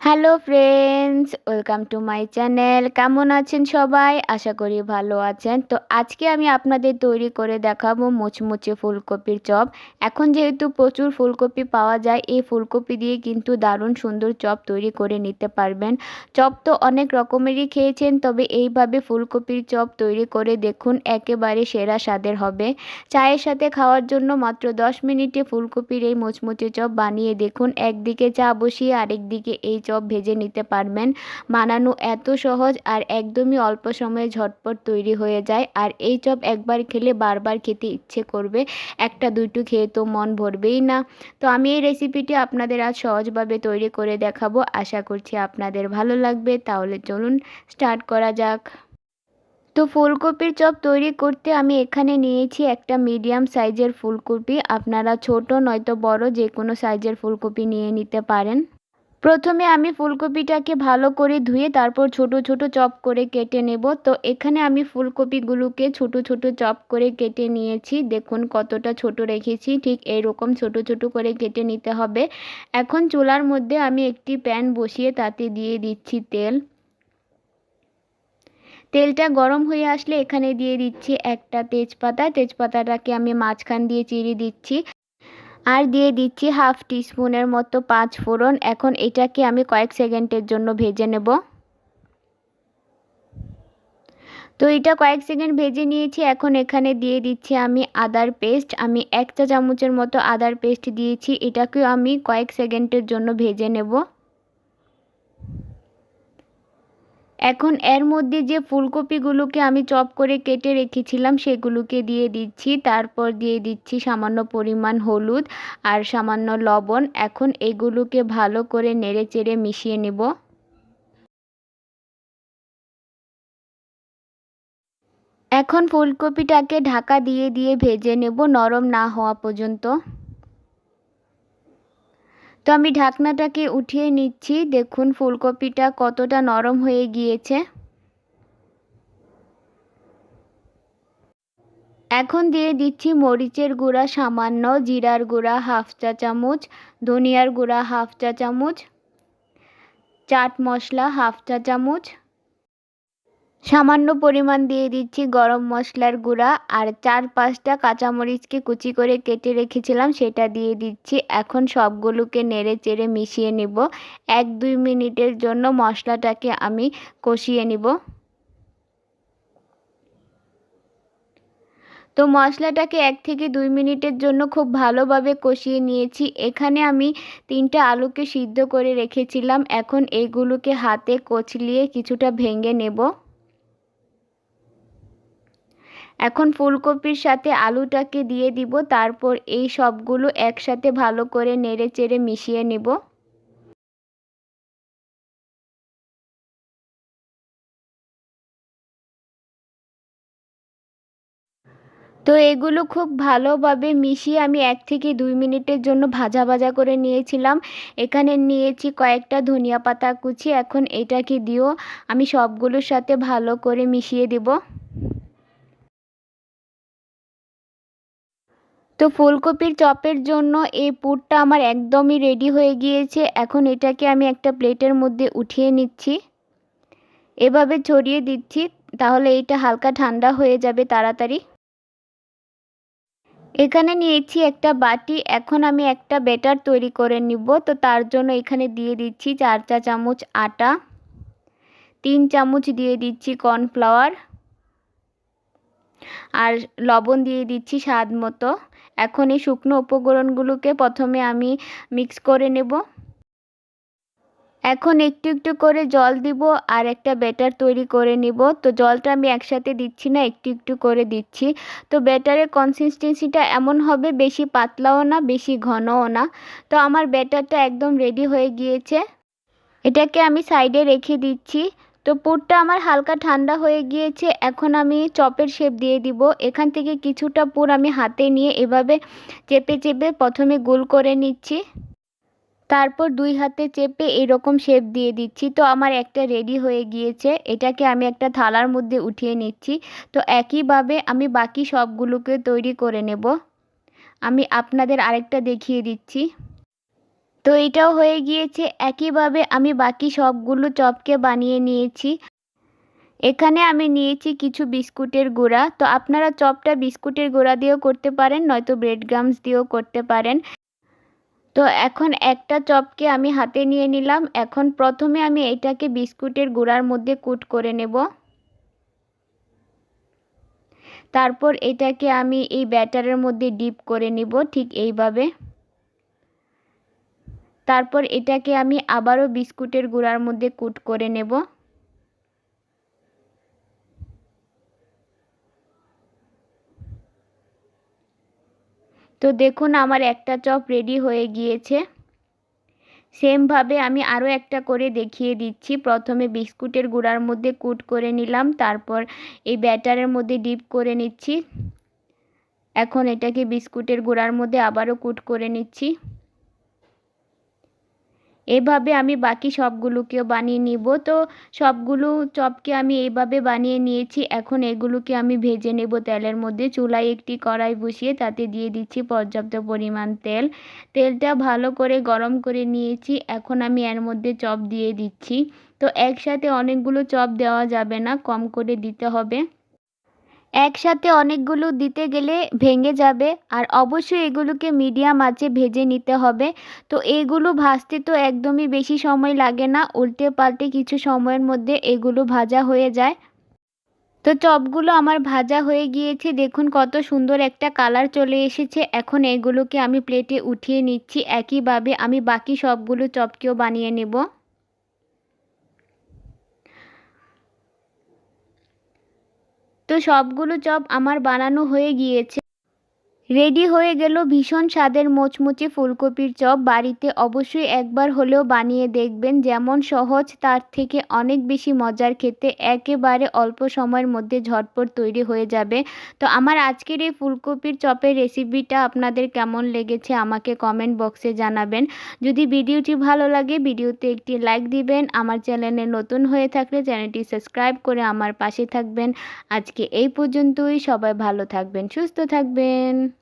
Hello friends, welcome to my channel. কেমন আছেন সবাই? আশা করি ভালো আছেন। তো আজকে আমি আপনাদের তৈরি করে দেখাবো মুচমুচে ফুলকপির চপ। এখন যেহেতু প্রচুর ফুলকপি পাওয়া যায়, এই ফুলকপি দিয়ে কিন্তু দারুণ সুন্দর চপ তৈরি করে নিতে পারবেন। চপ তো অনেক রকমেরই খেয়েছেন, তবে এইভাবে ফুলকপির চপ তৈরি করে দেখুন, একেবারে সেরা স্বাদের হবে। চায়ের সাথে খাওয়ার জন্য মাত্র 10 মিনিটে ফুলকপির এই মুচমুচে চপ বানিয়ে দেখুন। একদিকে চা বসিয়ে আরেকদিকে এই চপ ভেজে নিতে পারবেন। বানানো এত সহজ আর একদমই অল্প সময়ে ঝটপট তৈরি হয়ে যায়। আর এই চপ একবার খেলে বারবার খেতে ইচ্ছে করবে, একটা দুইটু খেয়ে তো মন ভরবেই না। তো আমি এই রেসিপিটি আপনাদের আজ সহজভাবে তৈরি করে দেখাবো, আশা করছি আপনাদের ভালো লাগবে। তাহলে চলুন স্টার্ট করা যাক। তো ফুলকপির চপ তৈরি করতে আমি এখানে নিয়েছি একটা মিডিয়াম সাইজের ফুলকপি। আপনারা ছোট নয়তো বড় যে কোনো সাইজের ফুলকপি নিয়ে নিতে পারেন। প্রথমে আমি ফুলকপিটাকে ভালো করে ধুয়ে তারপর ছোট ছোট চপ করে কেটে নেব। তো এখানে আমি ফুলকপিগুলোকে ছোট ছোট চপ করে কেটে নিয়েছি। দেখুন কতটা ছোট রেখেছি, ঠিক এইরকম ছোট ছোট করে কেটে নিতে হবে। এখন চুলার মধ্যে আমি একটি প্যান বসিয়ে তাতে দিয়ে দিচ্ছি তেল। তেলটা গরম হয়ে আসলে এখানে দিয়ে দিচ্ছি একটা তেজপাতা। তেজপাতাটাকে আমি মাঝখান দিয়ে চিড়ে দিচ্ছি। আর দিয়ে দিচ্ছি হাফ টিস্পুনের মতো 5 ফোড়ন। এখন এটাকে আমি কয়েক সেকেন্ডের জন্য ভেজে নেব। তো এটা কয়েক সেকেন্ড ভেজে নিয়েছি। এখন এখানে দিয়ে দিচ্ছি আমি আদার পেস্ট। আমি 1 চা চামচের মতো আদার পেস্ট দিয়েছি। এটাকেও আমি কয়েক সেকেন্ডের জন্য ভেজে নেব। এখন এর মধ্যে যে ফুলকপিগুলোকে আমি চপ করে কেটে রেখেছিলাম সেগুলোকে দিয়ে দিচ্ছি। তারপর দিয়ে দিচ্ছি সামান্য পরিমাণ হলুদ আর সামান্য লবণ। এখন এগুলোকে ভালো করে নেড়েচেড়ে মিশিয়ে নেব। এখন ফুলকপিটাকে ঢাকা দিয়ে দিয়ে ভেজে নেব নরম না হওয়া পর্যন্ত। তো আমি ঢাকনাটাকে উঠিয়ে নিচ্ছি। দেখুন ফুলকপিটা কতটা নরম হয়ে গিয়েছে। এখন দিয়ে দিচ্ছি মরিচের গুঁড়া সামান্য, জিরার গুঁড়া হাফ চা চামচ, ধনিয়ার গুঁড়া হাফ চা চামচ, চাট মশলা হাফ চা চামচ, সামান্য পরিমাণ দিয়ে দিচ্ছি গরম মশলার গুঁড়া, আর 4-5টা কাঁচামরিচকে কুচি করে কেটে রেখেছিলাম সেটা দিয়ে দিচ্ছি। এখন সবগুলোকে নেড়ে চেড়ে মিশিয়ে নিব। 1-2 মিনিটের জন্য মশলাটাকে আমি কষিয়ে নিব। তো মশলাটাকে 1 থেকে 2 মিনিটের জন্য খুব ভালোভাবে কষিয়ে নিয়েছি। এখানে আমি 3টা আলুকে সিদ্ধ করে রেখেছিলাম। এখন এইগুলোকে হাতে কচলিয়ে কিছুটা ভেঙে নেব। এখন ফুলকপির সাথে আলুটাকে দিয়ে দিব। তারপর এই সবগুলো একসাথে ভালো করে নেড়েচেড়ে মিশিয়ে নেব। তো এগুলো খুব ভালোভাবে মিশিয়ে আমি 1 থেকে 2 মিনিটের জন্য ভাজা ভাজা করে নিয়েছিলাম। এখানে নিয়েছি কয়েকটা ধনিয়া পাতা কুচি। এখন এটাকে দিয়েও আমি সবগুলোর সাথে ভালো করে মিশিয়ে দেব। তো ফুলকপির চপের জন্য এই পুরটা আমার একদমই রেডি হয়ে গিয়েছে। এখন এটাকে আমি একটা প্লেটের মধ্যে উঠিয়ে নিচ্ছি। এভাবে ছড়িয়ে দিচ্ছি, তাহলে এটা হালকা ঠান্ডা হয়ে যাবে তাড়াতাড়ি। এখানে নিয়েছি একটা বাটি। এখন আমি একটা ব্যাটার তৈরি করে নিব। তো তার জন্য এখানে দিয়ে দিচ্ছি 4 চা চামচ আটা, 3 চামচ দিয়ে দিচ্ছি কর্নফ্লাওয়ার, আর লবণ দিয়ে দিচ্ছি স্বাদ মতো। এখন এই শুকনো উপকরণগুলোকে প্রথমে আমি মিক্স করে নেব। এখন একটু একটু করে জল দিব আর একটা ব্যাটার তৈরি করে নিব। তো জলটা আমি একসাথে দিচ্ছি না, একটু একটু করে দিচ্ছি। তো ব্যাটারের কনসিস্টেন্সিটা এমন হবে, বেশি পাতলাও না বেশি ঘনও না। তো আমার ব্যাটারটা একদম রেডি হয়ে গিয়েছে। এটাকে আমি সাইডে রেখে দিচ্ছি। তো পুরটা আমার হালকা ঠান্ডা হয়ে গিয়েছে। এখন আমি চপের শেপ দিয়ে দিব। এখান থেকে কিছুটা পুর আমি হাতে নিয়ে এভাবে চেপে চেপে প্রথমে গোল করে নিচ্ছি। তারপর 2 হাতে চেপে এরকম শেপ দিয়ে দিচ্ছি। তো আমার একটা রেডি হয়ে গিয়েছে। এটাকে আমি একটা থালার মধ্যে উঠিয়ে নিচ্ছি। তো একইভাবে আমি বাকি সবগুলোকে তৈরি করে নেব। আমি আপনাদের আরেকটা দেখিয়ে দিচ্ছি। তো এটাও হয়ে গিয়েছে। একইভাবে আমি বাকি সবগুলো চপকে বানিয়ে নিয়েছি। এখানে আমি নিয়েছি কিছু বিস্কুটের গুঁড়া। তো আপনারা চপটা বিস্কুটের গুঁড়া দিয়েও করতে পারেন, নয়তো ব্রেড ক্রাম্বস দিয়েও করতে পারেন। তো এখন একটা চপকে আমি হাতে নিয়ে নিলাম। এখন প্রথমে আমি এটাকে বিস্কুটের গুঁড়ার মধ্যে কোট করে নেব। তারপর এটাকে আমি এই ব্যাটারের মধ্যে ডিপ করে নিব ঠিক এইভাবে। তারপর এটাকে আমি আবারও বিস্কুটের গুঁড়ার মধ্যে কোট করে নেব। তো দেখুন আমার একটা চপ রেডি হয়ে গিয়েছে। সেমভাবে আমি আরও একটা করে দেখিয়ে দিচ্ছি। প্রথমে বিস্কুটের গুঁড়ার মধ্যে কোট করে নিলাম, তারপর এই ব্যাটারের মধ্যে ডিপ করে নিচ্ছি। এখন এটাকে বিস্কুটের গুঁড়ার মধ্যে আবারও কোট করে নিচ্ছি। এভাবে আমি বাকি সবগুলোকেও বানিয়ে নিব। তো সবগুলো চপকে আমি এইভাবে বানিয়ে নিয়েছি। এখন এগুলোকে আমি ভেজে নেব তেলের মধ্যে। চুলায় একটি কড়াই বসিয়ে তাতে দিয়ে দিচ্ছি পর্যাপ্ত পরিমাণ তেল। তেলটা ভালো করে গরম করে নিয়েছি। এখন আমি এর মধ্যে চপ দিয়ে দিচ্ছি। তো একসাথে অনেকগুলো চপ দেওয়া যাবে না, কম করে দিতে হবে। একসাথে অনেকগুলো দিতে গেলে ভেঙে যাবে। আর অবশ্যই এগুলোকে মিডিয়াম আঁচে ভেজে নিতে হবে। তো এগুলো ভাজতে তো একদমই বেশি সময় লাগে না, উল্টে পাল্টে কিছু সময়ের মধ্যে এগুলো ভাজা হয়ে যায়। তো চপগুলো আমার ভাজা হয়ে গিয়েছে, দেখুন কত সুন্দর একটা কালার চলে এসেছে। এখন এগুলোকে আমি প্লেটে উঠিয়ে নিচ্ছি। একইভাবে আমি বাকি সবগুলো চপকেও বানিয়ে নেব। তো সবগুলো চপ আমার বানানো হয়ে গিয়েছে। রেডি হয়ে গেল ভীষণ স্বাদের মোচমুচে ফুলকপির চপ। বাড়িতে অবশ্যই একবার হলেও বানিয়ে দেখবেন। যেমন সহজ তার থেকে অনেক বেশি মজার খেতে, একেবারে অল্প সময়ের মধ্যে ঝটপট তৈরি হয়ে যাবে। তো আমার আজকের এই ফুলকপির চপের রেসিপিটা আপনাদের কেমন লেগেছে আমাকে কমেন্ট বক্সে জানাবেন। যদি ভিডিওটি ভালো লাগে ভিডিওতে একটি লাইক দিবেন। আমার চ্যানেলে নতুন হয়ে থাকলে চ্যানেলটি সাবস্ক্রাইব করে আমার পাশে থাকবেন। আজকে এই পর্যন্তই। সবাই ভালো থাকবেন, সুস্থ থাকবেন।